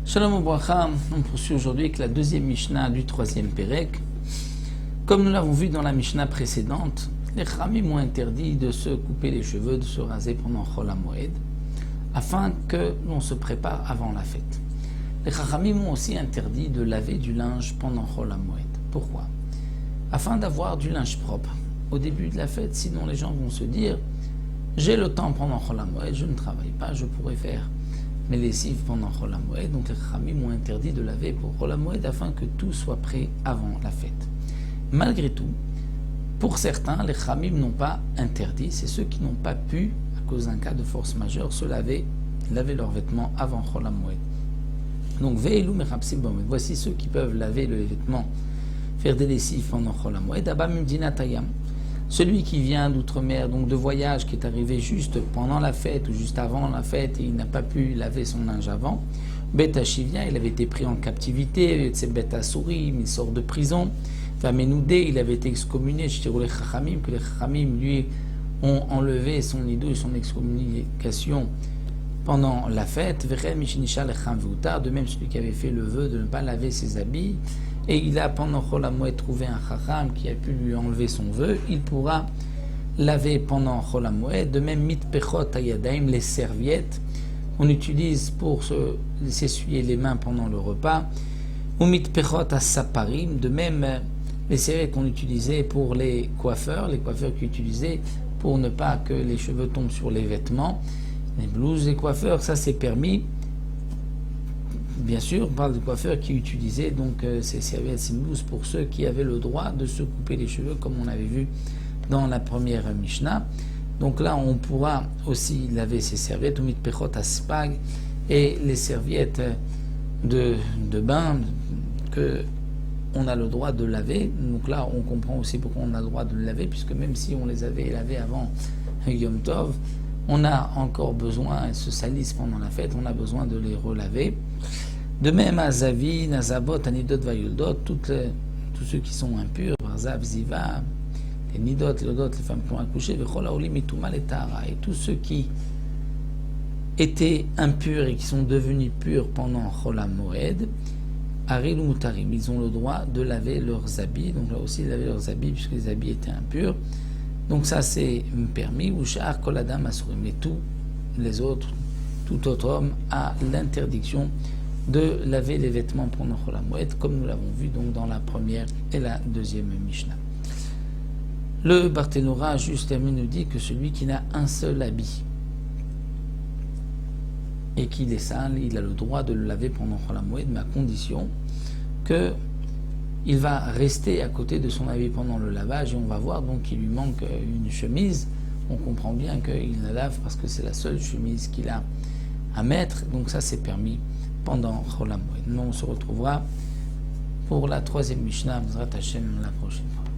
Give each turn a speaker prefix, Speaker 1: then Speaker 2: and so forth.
Speaker 1: Shalom Ubracha, on poursuit aujourd'hui avec la deuxième Mishnah du troisième Pérek. Comme nous l'avons vu dans la Mishnah précédente, les Chachamim ont interdit de se couper les cheveux, de se raser pendant Chol HaMoed, afin que l'on se prépare avant la fête. Les Chachamim ont aussi interdit de laver du linge pendant Chol HaMoed. Pourquoi? Afin d'avoir du linge propre au début de la fête, sinon les gens vont se dire « j'ai le temps pendant Chol HaMoed, je ne travaille pas, je pourrais faire mes lessives pendant Chol HaMoed ». Donc les Chachamim ont interdit de laver pour Chol HaMoed afin que tout soit prêt avant la fête. Malgré tout, pour certains, les Chachamim n'ont pas interdit, c'est ceux qui n'ont pas pu, à cause d'un cas de force majeure, se laver leurs vêtements avant Chol HaMoed. Donc Ve'elu mechapsim b'Moed, voici ceux qui peuvent laver les vêtements, faire des lessives pendant Chol HaMoed. Abba mimdinat hayam, celui qui vient d'outre-mer, donc de voyage, qui est arrivé juste pendant la fête ou juste avant la fête et il n'a pas pu laver son linge avant. Bet Hashivia, il avait été pris en captivité, c'est Bet Asurim, il sort de prison. Vamenoudé, il avait été excommunié, je dirais les Chachamim, que les Chachamim lui ont enlevé son ido et son excommunication pendant la fête. De même celui qui avait fait le vœu de ne pas laver ses habits, et il a pendant Chol HaMoed trouvé un Chacham qui a pu lui enlever son vœu, il pourra laver pendant Chol HaMoed. De même mitpechot hayadaim, les serviettes qu'on utilise pour s'essuyer les mains pendant le repas, ou mitpechot asaparim, de même les serviettes qu'on utilisait pour les coiffeurs qui utilisaient pour ne pas que les cheveux tombent sur les vêtements, les blouses des coiffeurs, ça c'est permis. Bien sûr, on parle de coiffeurs qui utilisaient donc ces serviettes, ces blouses pour ceux qui avaient le droit de se couper les cheveux, comme on avait vu dans la première Mishnah. Donc là, on pourra aussi laver ces serviettes, ou mitpechot aspag, et les serviettes de bain que on a le droit de laver. Donc là, on comprend aussi pourquoi on a le droit de le laver, puisque même si on les avait lavés avant Yom Tov, on a encore besoin, elles se salissent pendant la fête, on a besoin de les relaver. De même, Azavin, Azabot, Anidot, Vayuldot, tous ceux qui sont impurs, Zav, Ziva, les Nidot, les Odot, les femmes qui ont accouché, Vechol Haolim, Mituma, et Tahara, et tous ceux qui étaient impurs et qui sont devenus purs pendant Chol HaMoed, Aril ou Mutarim, ils ont le droit de laver leurs habits, donc là aussi laver leurs habits puisque les habits étaient impurs. Donc ça c'est permis, ou Sha'ar Kol Adam Asurim, mais tous les autres, tout autre homme a l'interdiction de laver les vêtements pendant Chol HaMoed, comme nous l'avons vu donc dans la première et la deuxième Mishnah. Le Barthénora juste terminé nous dit que celui qui n'a un seul habit et qu'il est sale, il a le droit de le laver pendant Chol HaMoed, mais à condition qu'il va rester à côté de son habit pendant le lavage, et on va voir donc qu'il lui manque une chemise. On comprend bien qu'il la lave parce que c'est la seule chemise qu'il a à mettre, donc ça c'est permis pendant Chol HaMoed. Nous on se retrouvera pour la troisième Mishnah, Bezrat Hashem, la prochaine fois.